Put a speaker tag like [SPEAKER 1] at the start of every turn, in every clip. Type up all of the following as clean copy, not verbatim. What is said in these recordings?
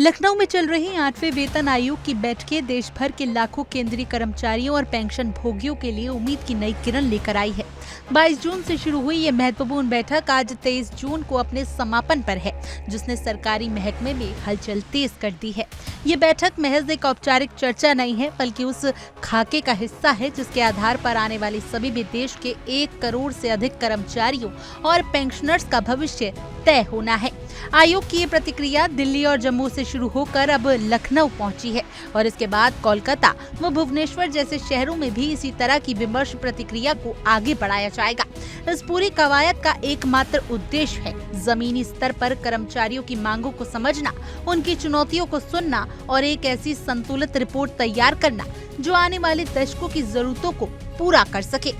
[SPEAKER 1] लखनऊ में चल रही 8वें वेतन आयोग की बैठकें देश भर के लाखों केंद्रीय कर्मचारियों और पेंशन भोगियों के लिए उम्मीद की नई किरण लेकर आई है। 22 जून से शुरू हुई ये महत्वपूर्ण बैठक आज 23 जून को अपने समापन पर है, जिसने सरकारी महकमे में हलचल तेज कर दी है। ये बैठक महज एक औपचारिक चर्चा नहीं है, बल्कि उस खाके का हिस्सा है जिसके आधार पर आने वाले सभी भी देश के 1 करोड़ से अधिक कर्मचारियों और पेंशनर्स का भविष्य तय होना है। आयोग की ये प्रतिक्रिया दिल्ली और जम्मू से शुरू होकर अब लखनऊ पहुंची है और इसके बाद कोलकाता व भुवनेश्वर जैसे शहरों में भी इसी तरह की विमर्श प्रतिक्रिया को आगे बढ़ाया जाएगा। इस पूरी कवायद का एकमात्र उद्देश्य है जमीनी स्तर पर कर्मचारियों की मांगों को समझना, उनकी चुनौतियों को सुनना और एक ऐसी संतुलित रिपोर्ट तैयार करना जो आने वाले दशकों की जरूरतों को पूरा कर सके।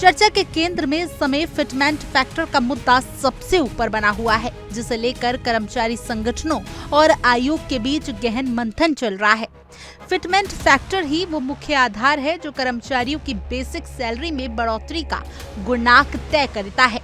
[SPEAKER 1] चर्चा के केंद्र में इस समय फिटमेंट फैक्टर का मुद्दा सबसे ऊपर बना हुआ है, जिसे लेकर कर्मचारी संगठनों और आयोग के बीच गहन मंथन चल रहा है। फिटमेंट फैक्टर ही वो मुख्य आधार है जो कर्मचारियों की बेसिक सैलरी में बढ़ोतरी का गुणांक तय करता है।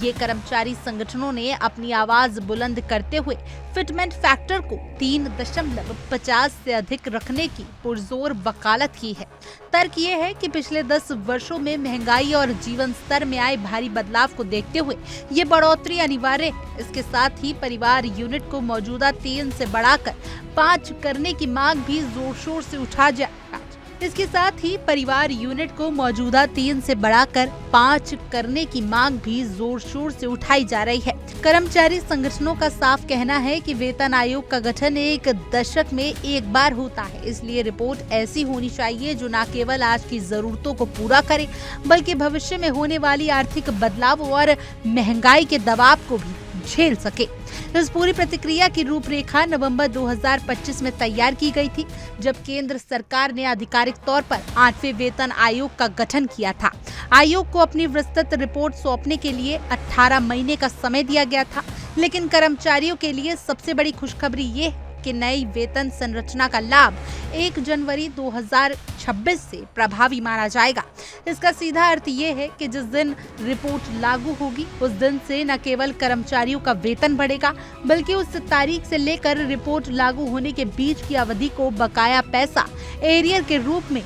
[SPEAKER 1] ये कर्मचारी संगठनों ने अपनी आवाज बुलंद करते हुए फिटमेंट फैक्टर को 3.50 से अधिक रखने की पुरजोर वकालत की है। तर्क ये है कि पिछले 10 वर्षों में महंगाई और जीवन स्तर में आए भारी बदलाव को देखते हुए ये बढ़ोतरी अनिवार्य है। इसके साथ ही परिवार यूनिट को मौजूदा 3 से बढ़ाकर 5 करने की मांग भी जोर शोर से उठा जा इसके साथ ही परिवार यूनिट को मौजूदा 3 से बढ़ाकर 5 करने की मांग भी जोर शोर से उठाई जा रही है। कर्मचारी संगठनों का साफ कहना है कि वेतन आयोग का गठन एक दशक में एक बार होता है, इसलिए रिपोर्ट ऐसी होनी चाहिए जो न केवल आज की जरूरतों को पूरा करे, बल्कि भविष्य में होने वाली आर्थिक बदलाव और महंगाई के दबाव को भी झेल सके। इस पूरी प्रतिक्रिया की रूपरेखा नवंबर 2025 में तैयार की गई थी, जब केंद्र सरकार ने आधिकारिक तौर पर 8वें वेतन आयोग का गठन किया था। आयोग को अपनी विस्तृत रिपोर्ट सौंपने के लिए 18 महीने का समय दिया गया था, लेकिन कर्मचारियों के लिए सबसे बड़ी खुशखबरी ये है कि नई वेतन संरचना का लाभ 1 जनवरी 2026 से प्रभावी माना जाएगा। इसका सीधा अर्थ ये है कि जिस दिन रिपोर्ट लागू होगी उस दिन से न केवल कर्मचारियों का वेतन बढ़ेगा, बल्कि उस तारीख से लेकर रिपोर्ट लागू होने के बीच की अवधि को बकाया पैसा एरियर के रूप में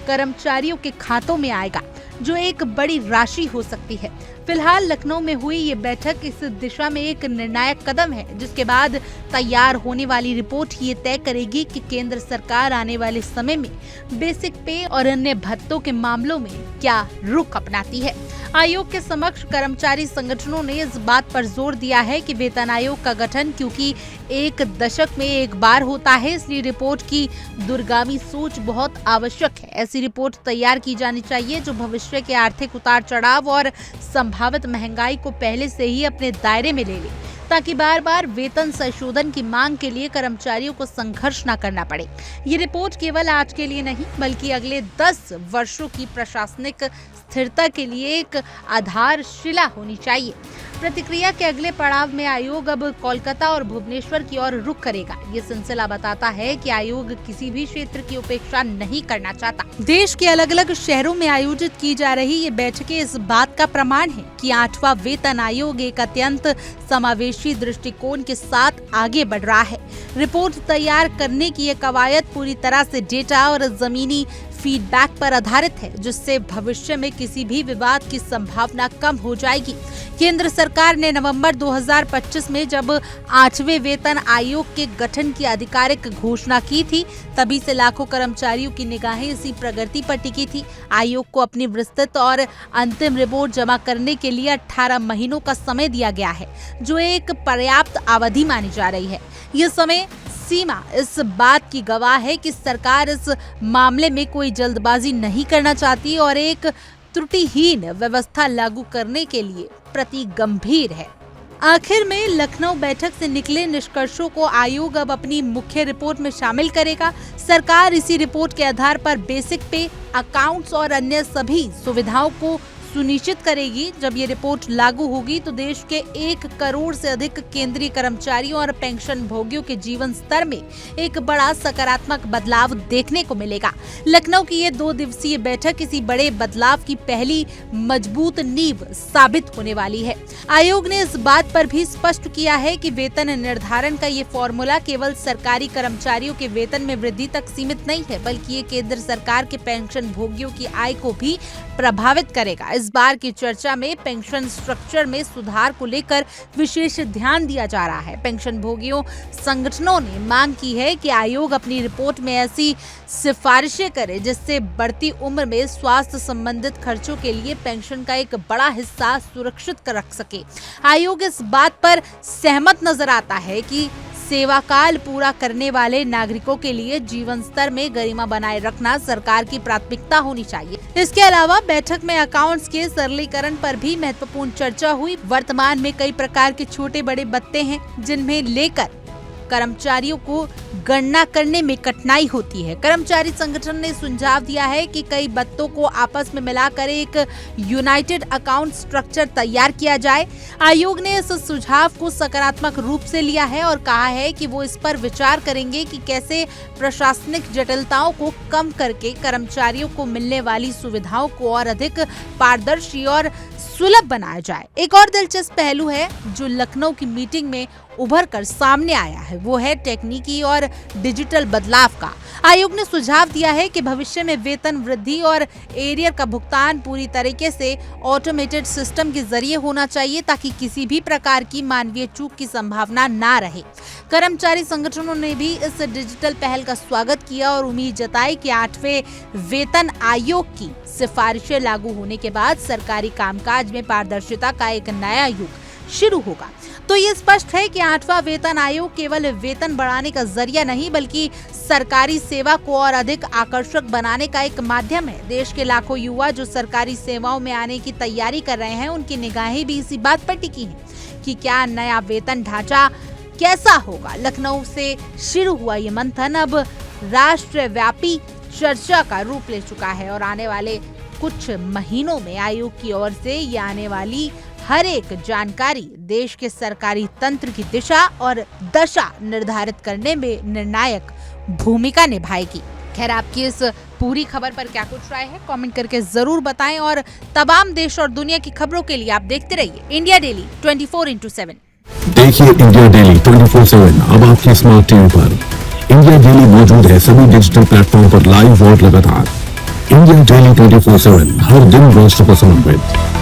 [SPEAKER 1] कर्मचारियों के खातों में आएगा, जो एक बड़ी राशि हो सकती है। फिलहाल लखनऊ में हुई ये बैठक इस दिशा में एक निर्णायक कदम है, जिसके बाद तैयार होने वाली रिपोर्ट ये तय करेगी कि केंद्र सरकार आने वाले समय में बेसिक पे और अन्य भत्तों के मामलों में क्या रुख अपनाती है। आयोग के समक्ष कर्मचारी संगठनों ने इस बात पर जोर दिया है कि वेतन आयोग का गठन क्योंकि एक दशक में एक बार होता है, इसलिए रिपोर्ट की दूरगामी सोच बहुत आवश्यक है। ऐसी रिपोर्ट तैयार की जानी चाहिए जो भविष्य के आर्थिक उतार चढ़ाव और संभावित महंगाई को पहले से ही अपने दायरे में ले ले, ताकि बार बार वेतन संशोधन की मांग के लिए कर्मचारियों को संघर्ष न करना पड़े। ये रिपोर्ट केवल आज के लिए नहीं, बल्कि अगले 10 वर्षों की प्रशासनिक स्थिरता के लिए एक आधारशिला होनी चाहिए। प्रतिक्रिया के अगले पड़ाव में आयोग अब कोलकाता और भुवनेश्वर की ओर रुख करेगा। ये सिलसिला बताता है कि आयोग किसी भी क्षेत्र की उपेक्षा नहीं करना चाहता। देश के अलग अलग शहरों में आयोजित की जा रही ये बैठकें इस बात का प्रमाण है कि 8वां वेतन आयोग एक अत्यंत समावेशी दृष्टिकोण के साथ आगे बढ़ रहा है। रिपोर्ट तैयार करने की ये कवायद पूरी तरह से डेटा और जमीनी फीडबैक पर आधारित है, जिससे भविष्य में किसी भी विवाद की संभावना कम हो जाएगी। केंद्र सरकार ने नवंबर 2025 में जब 8वें वेतन आयोग के गठन की आधिकारिक घोषणा की थी, तभी से लाखों कर्मचारियों की निगाहें इसी प्रगति पर टिकी थी। आयोग को अपनी विस्तृत और अंतिम रिपोर्ट जमा करने के लिए 18 महीनों का समय दिया गया है, जो एक पर्याप्त अवधि मानी जा रही है। यह समय सीमा इस बात की गवाह है कि सरकार इस मामले में कोई जल्दबाजी नहीं करना चाहती और एक त्रुटिहीन व्यवस्था लागू करने के लिए प्रति गंभीर है। आखिर में लखनऊ बैठक से निकले निष्कर्षों को आयोग अब अपनी मुख्य रिपोर्ट में शामिल करेगा। सरकार इसी रिपोर्ट के आधार पर बेसिक पे, अकाउंट्स और अन्य सभी सुविधाओं को सुनिश्चित करेगी। जब ये रिपोर्ट लागू होगी तो देश के 1 करोड़ से अधिक केंद्रीय कर्मचारियों और पेंशन भोगियों के जीवन स्तर में एक बड़ा सकारात्मक बदलाव देखने को मिलेगा। लखनऊ की ये 2 दिवसीय बैठक किसी बड़े बदलाव की पहली मजबूत नींव साबित होने वाली है। आयोग ने इस बात पर भी स्पष्ट किया है कि वेतन निर्धारण का ये फॉर्मूला केवल सरकारी कर्मचारियों के वेतन में वृद्धि तक सीमित नहीं है, बल्कि ये केंद्र सरकार के पेंशन भोगियों की आय को भी प्रभावित करेगा। इस बार की चर्चा में पेंशन स्ट्रक्चर में सुधार को लेकर विशेष ध्यान दिया जा रहा है। पेंशन भोगियों संगठनों ने मांग की है कि आयोग अपनी रिपोर्ट में ऐसी सिफारिशें करे जिससे बढ़ती उम्र में स्वास्थ्य संबंधित खर्चों के लिए पेंशन का एक बड़ा हिस्सा सुरक्षित रख सके। आयोग इस बात पर सहमत नजर आता है कि सेवा काल पूरा करने वाले नागरिकों के लिए जीवन स्तर में गरिमा बनाए रखना सरकार की प्राथमिकता होनी चाहिए। इसके अलावा बैठक में अकाउंट्स के सरलीकरण पर भी महत्वपूर्ण चर्चा हुई। वर्तमान में कई प्रकार के छोटे बड़े भत्ते हैं जिनमें लेकर कर्मचारियों को गणना करने में कठिनाई होती है। कर्मचारी संगठन ने सुझाव दिया है कि कई भत्तों को आपस में मिलाकर एक यूनाइटेड अकाउंट स्ट्रक्चर तैयार किया जाए। आयोग ने इस सुझाव को सकारात्मक रूप से लिया है और कहा है कि वो इस पर विचार करेंगे कि कैसे प्रशासनिक जटिलताओं को कम करके कर्मचारियों को मिलने वाली सुविधाओं को और अधिक पारदर्शी और सुलभ बनाया जाए। एक और दिलचस्प पहलू है जो लखनऊ की मीटिंग में उभर कर सामने आया है, वो है तकनीकी और डिजिटल बदलाव का। आयोग ने सुझाव दिया है कि भविष्य में वेतन वृद्धि और एरियर का भुगतान पूरी तरीके से ऑटोमेटेड सिस्टम के जरिए होना चाहिए ताकि किसी भी प्रकार की मानवीय चूक की संभावना ना रहे। कर्मचारी संगठनों ने भी इस डिजिटल पहल का स्वागत किया और उम्मीद जताई कि 8वें वेतन आयोग की सिफारिशें लागू होने के बाद सरकारी कामकाज में पारदर्शिता का एक नया युग शुरू होगा। तो ये स्पष्ट है कि 8वां वेतन आयोग केवल वेतन बढ़ाने का जरिया नहीं बल्कि सरकारी सेवा को और अधिक आकर्षक बनाने का एक माध्यम है। देश के लाखों युवा जो सरकारी सेवाओं में आने की तैयारी कर रहे हैं, उनकी निगाहें भी इसी बात पर टिकी हैं कि क्या नया वेतन ढांचा कैसा होगा। लखनऊ से शुरू हुआ ये मंथन अब राष्ट्रव्यापी चर्चा का रूप ले चुका है और आने वाले कुछ महीनों में आयोग की ओर से ये आने वाली हर एक जानकारी देश के सरकारी तंत्र की दिशा और दशा निर्धारित करने में निर्णायक भूमिका निभाएगी। खैर, आपकी इस पूरी खबर पर क्या कुछ राय है, कमेंट करके जरूर बताएं और तमाम देश और दुनिया की खबरों के लिए आप देखते रहिए इंडिया डेली 24/7।
[SPEAKER 2] देखिए इंडिया डेली 24/7 अब आपके स्मार्ट टीवी पर। इंडिया डेली मौजूद है सभी डिजिटल प्लेटफॉर्म पर लाइव और लगातार। इंडिया डेली 24/7 हर दिन राष्ट्र को समर्पित।